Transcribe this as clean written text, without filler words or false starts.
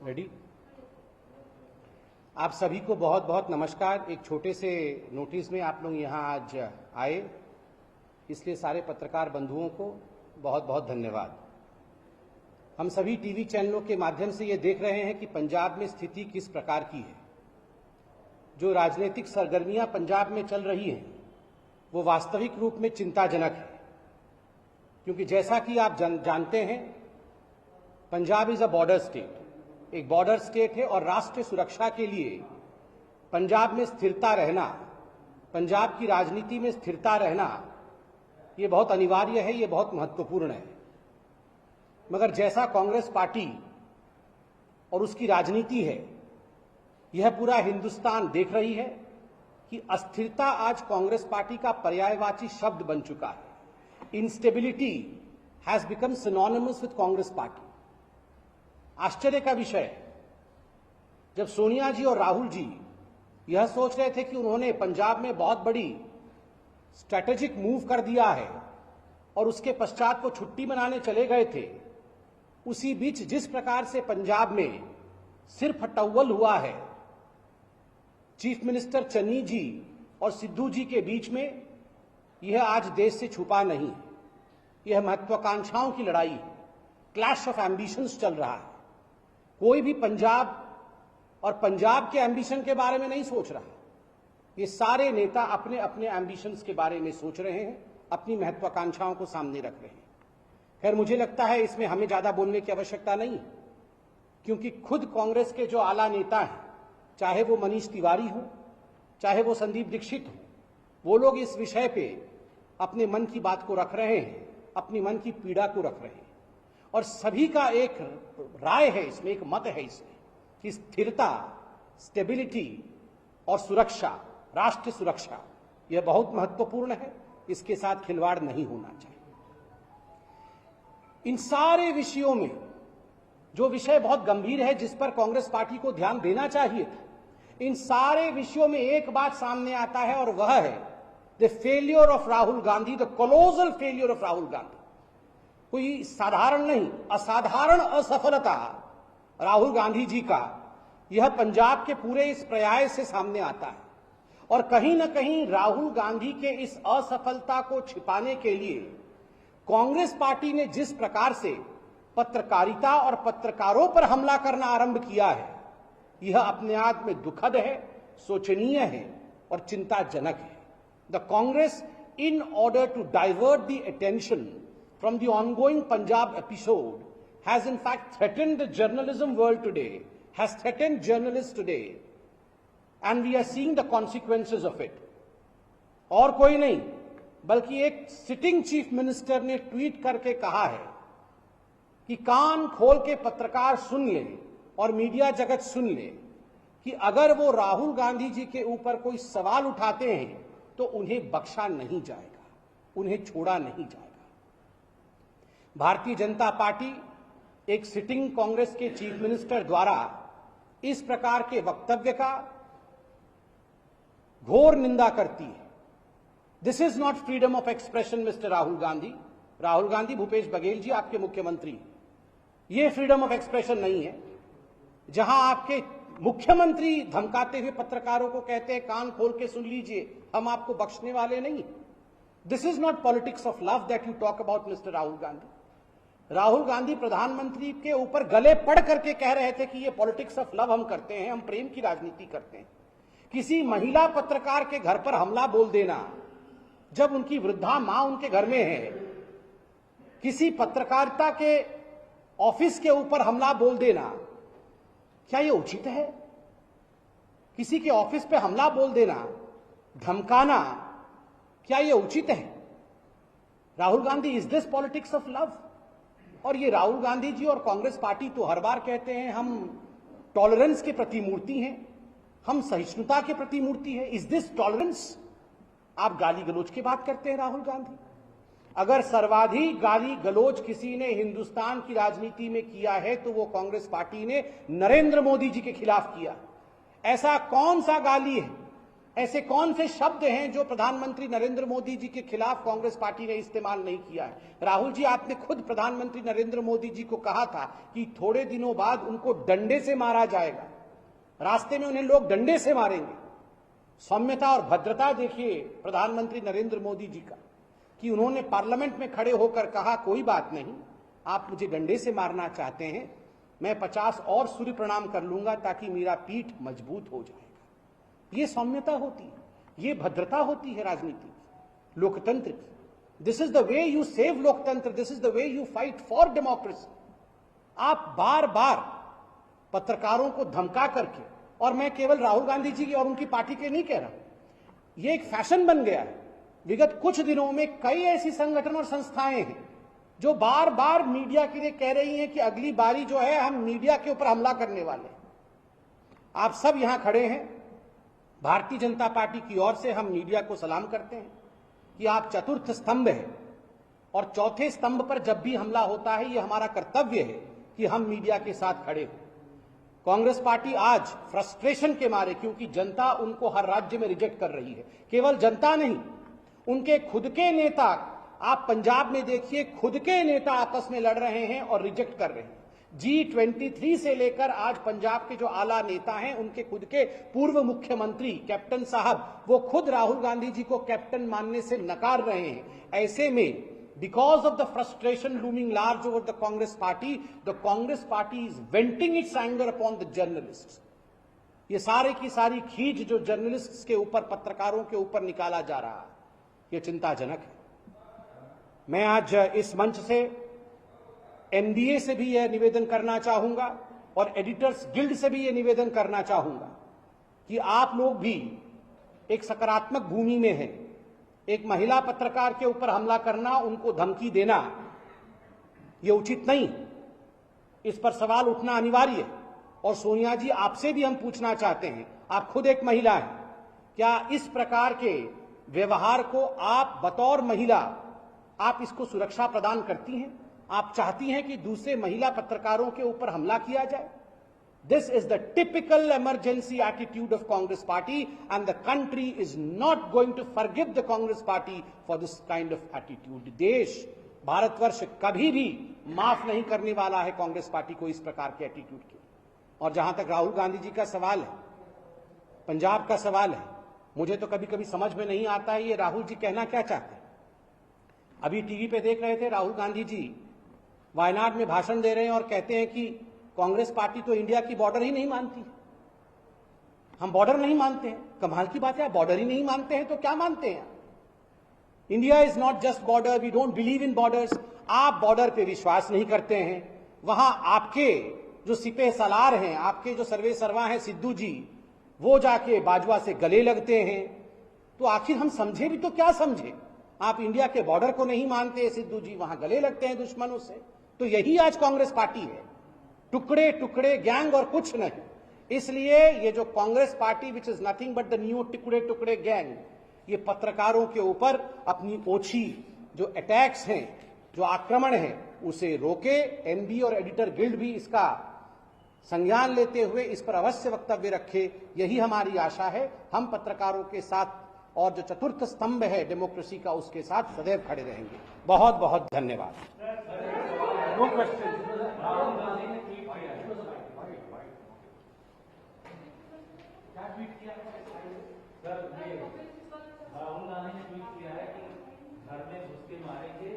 Ready. आप सभी को बहुत बहुत नमस्कार। एक छोटे से नोटिस में आप लोग यहाँ आज आए, इसलिए सारे पत्रकार बंधुओं को बहुत बहुत धन्यवाद। हम सभी टीवी चैनलों के माध्यम से ये देख रहे हैं कि पंजाब में स्थिति किस प्रकार की है। जो राजनीतिक सरगर्मियां पंजाब में चल रही हैं वो वास्तविक रूप में चिंताजनक है, क्योंकि जैसा कि आप जानते हैं Punjab is a border state, एक बॉर्डर स्टेट है और राष्ट्रीय सुरक्षा के लिए पंजाब में स्थिरता रहना, पंजाब की राजनीति में स्थिरता रहना ये बहुत अनिवार्य है, ये बहुत महत्वपूर्ण है। मगर जैसा कांग्रेस पार्टी और उसकी राजनीति है, यह पूरा हिंदुस्तान देख रही है कि अस्थिरता आज कांग्रेस पार्टी का पर्यायवाची शब्द बन चुका है। Instability has become synonymous with Congress party. आश्चर्य का विषय है, जब सोनिया जी और राहुल जी यह सोच रहे थे कि उन्होंने पंजाब में बहुत बड़ी स्ट्रैटेजिक मूव कर दिया है और उसके पश्चात वो छुट्टी मनाने चले गए थे, उसी बीच जिस प्रकार से पंजाब में सिर फटव्वल हुआ है चीफ मिनिस्टर चन्नी जी और सिद्धू जी के बीच में, यह आज देश से छुपा नहीं है। यह महत्वाकांक्षाओं की लड़ाई है, क्लैश ऑफ एम्बिशंस चल रहा है। कोई भी पंजाब और पंजाब के एम्बिशन के बारे में नहीं सोच रहा। ये सारे नेता अपने अपने एम्बिशंस के बारे में सोच रहे हैं, अपनी महत्वाकांक्षाओं को सामने रख रहे हैं। खैर, मुझे लगता है इसमें हमें ज्यादा बोलने की आवश्यकता नहीं है, क्योंकि खुद कांग्रेस के जो आला नेता हैं, चाहे वो मनीष तिवारी हो, चाहे वो संदीप दीक्षित हो, वो लोग इस विषय पे अपने मन की बात को रख रहे हैं, अपनी मन की पीड़ा को रख रहे हैं। और सभी का एक राय है इसमें, एक मत है इसमें कि स्थिरता, स्टेबिलिटी और सुरक्षा, राष्ट्रीय सुरक्षा, यह बहुत महत्वपूर्ण है। इसके साथ खिलवाड़ नहीं होना चाहिए। इन सारे विषयों में जो विषय बहुत गंभीर है, जिस पर कांग्रेस पार्टी को ध्यान देना चाहिए, इन सारे विषयों में एक बात सामने आता है और वह है the failure of Rahul Gandhi, the colossal failure of Rahul Gandhi. कोई साधारण नहीं, असाधारण असफलता राहुल गांधी जी का यह पंजाब के पूरे इस प्रयास से सामने आता है। और कहीं ना कहीं राहुल गांधी के इस असफलता को छिपाने के लिए कांग्रेस पार्टी ने जिस प्रकार से पत्रकारिता और पत्रकारों पर हमला करना आरंभ किया है, यह अपने आप में दुखद है, शोचनीय है और चिंताजनक है। The Congress, in order to divert the attention from the ongoing Punjab episode, has in fact threatened the journalism world today, has threatened journalists today, and we are seeing the consequences of it. और कोई नहीं बल्कि एक sitting chief minister ने tweet करके कहा है कि कान खोल के पत्रकार सुन ले और मीडिया जगत सुन ले कि अगर वो राहुल गांधी जी के ऊपर कोई सवाल उठाते हैं तो उन्हें बख्शा नहीं जाएगा, उन्हें छोड़ा नहीं जाएगा। भारतीय जनता पार्टी एक सिटिंग कांग्रेस के चीफ मिनिस्टर द्वारा इस प्रकार के वक्तव्य का घोर निंदा करती है। This is not freedom of expression mister Rahul Gandhi. Rahul Gandhi, Bhupesh Baghel ji आपके मुख्यमंत्री, ये फ्रीडम ऑफ एक्सप्रेशन नहीं है। जहां आपके मुख्यमंत्री धमकाते हुए पत्रकारों को कहते हैं कान खोल के सुन लीजिए, हम आपको बख्शने वाले नहीं। This is not politics of love that you talk about mister Rahul Gandhi. Rahul Gandhi प्रधानमंत्री के ऊपर गले पड़ करके कह रहे थे कि ये पॉलिटिक्स ऑफ लव हम करते हैं, हम प्रेम की राजनीति करते हैं। किसी महिला पत्रकार के घर पर हमला बोल देना जब उनकी वृद्धा मां उनके घर में है, किसी पत्रकारिता के ऑफिस के ऊपर हमला बोल देना, क्या यह उचित है? किसी के ऑफिस पे हमला बोल देना, धमकाना, क्या यह उचित है? Rahul Gandhi, is this politics of love? और ये राहुल गांधी जी और कांग्रेस पार्टी तो हर बार कहते हैं हम टॉलरेंस के प्रतिमूर्ति हैं, हम सहिष्णुता के प्रतिमूर्ति हैं। Is this tolerance? आप गाली गलौज की बात करते हैं राहुल गांधी। अगर सर्वाधिक गाली गलौज किसी ने हिंदुस्तान की राजनीति में किया है तो वो कांग्रेस पार्टी ने नरेंद्र मोदी जी के खिलाफ किया। ऐसा कौन सा गाली है, ऐसे कौन से शब्द हैं जो प्रधानमंत्री नरेंद्र मोदी जी के खिलाफ कांग्रेस पार्टी ने इस्तेमाल नहीं किया है? राहुल जी, आपने खुद प्रधानमंत्री नरेंद्र मोदी जी को कहा था कि थोड़े दिनों बाद उनको डंडे से मारा जाएगा, रास्ते में उन्हें लोग डंडे से मारेंगे। सौम्यता और भद्रता देखिए प्रधानमंत्री नरेंद्र मोदी जी का, कि उन्होंने पार्लियामेंट में खड़े होकर कहा कोई बात नहीं, आप मुझे डंडे से मारना चाहते हैं, मैं 50 और सूर्य प्रणाम कर लूंगा ताकि मेरा पीठ मजबूत हो जाएगा। ये सौम्यता होती है, ये भद्रता होती है राजनीति की, लोकतंत्र की। This is the way you save लोकतंत्र, this is the way you fight for democracy. आप बार बार पत्रकारों को धमका करके, और मैं केवल राहुल गांधी जी की और उनकी पार्टी के नहीं कह रहा, ये एक फैशन बन गया है। विगत कुछ दिनों में कई ऐसी संगठन और संस्थाएं हैं जो बार बार मीडिया के लिए कह रही हैं कि अगली बारी जो है हम मीडिया के ऊपर हमला करने वाले हैं। आप सब यहां खड़े हैं, भारतीय जनता पार्टी की ओर से हम मीडिया को सलाम करते हैं कि आप चतुर्थ स्तंभ हैं, और चौथे स्तंभ पर जब भी हमला होता है ये हमारा कर्तव्य है कि हम मीडिया के साथ खड़े हों। कांग्रेस पार्टी आज फ्रस्ट्रेशन के मारे, क्योंकि जनता उनको हर राज्य में रिजेक्ट कर रही है, केवल जनता नहीं, उनके खुद के नेता, आप पंजाब में देखिए, खुद के नेता आपस में लड़ रहे हैं और रिजेक्ट कर रहे हैं। G23 से लेकर आज पंजाब के जो आला नेता हैं, उनके खुद के पूर्व मुख्यमंत्री कैप्टन साहब, वो खुद राहुल गांधी जी को कैप्टन मानने से नकार रहे हैं। ऐसे में because of the frustration looming large over the Congress party is venting its anger upon the journalists. ये सारे की सारी खींच जो जर्नलिस्ट्स के ऊपर, पत्रकारों के ऊपर निकाला जा रहा है, ये चिंताजनक है। मैं आज इस मंच से एनडीए से भी यह निवेदन करना चाहूंगा और एडिटर्स गिल्ड से भी यह निवेदन करना चाहूंगा कि आप लोग भी एक सकारात्मक भूमि में हैं। एक महिला पत्रकार के ऊपर हमला करना, उनको धमकी देना, यह उचित नहीं। इस पर सवाल उठना अनिवार्य है। और सोनिया जी, आपसे भी हम पूछना चाहते हैं, आप खुद एक महिला हैं, क्या इस प्रकार के व्यवहार को आप बतौर महिला, आप इसको सुरक्षा प्रदान करती हैं? आप चाहती हैं कि दूसरे महिला पत्रकारों के ऊपर हमला किया जाए? This is the typical emergency attitude of Congress party, and the country is not going to forgive the Congress party for this kind of attitude. देश, भारतवर्ष कभी भी माफ नहीं करने वाला है कांग्रेस पार्टी को इस प्रकार के एटीट्यूड के। और जहां तक राहुल गांधी जी का सवाल है, पंजाब का सवाल है, मुझे तो कभी कभी समझ में नहीं आता है ये राहुल जी कहना क्या चाहते हैं। अभी टीवी पे देख रहे थे, राहुल गांधी जी वायनाड में भाषण दे रहे हैं और कहते हैं कि कांग्रेस पार्टी तो इंडिया की बॉर्डर ही नहीं मानती, हम बॉर्डर नहीं मानते हैं। कमाल की बात है, आप बॉर्डर ही नहीं मानते हैं तो क्या मानते हैं? India is not just border, we don't believe in borders. आप बॉर्डर पे विश्वास नहीं करते हैं। वहां आपके जो सिपह सलार हैं, आपके जो सर्वे सर्वा हैं सिद्धू जी, वो जाके बाजवा से गले लगते हैं। तो आखिर हम समझे भी तो क्या समझे? आप इंडिया के बॉर्डर को नहीं मानते सिद्धू जी, वहां गले लगते हैं दुश्मनों से। तो यही आज कांग्रेस पार्टी है, टुकड़े टुकड़े गैंग और कुछ नहीं। इसलिए ये जो Congress party which is nothing but the new टुकड़े टुकड़े गैंग, ये पत्रकारों के ऊपर अपनी ओछी जो अटैक्स हैं, जो आक्रमण है, उसे रोके। एनबी और एडिटर गिल्ड भी इसका संज्ञान लेते हुए इस पर अवश्य वक्तव्य रखे, यही हमारी आशा है। हम पत्रकारों के साथ और जो चतुर्थ स्तंभ है डेमोक्रेसी का, उसके साथ सदैव खड़े रहेंगे। बहुत बहुत धन्यवाद। No question. राहुल गांधी ने ट्वीट किया है कि घर में घुस के मारेंगे,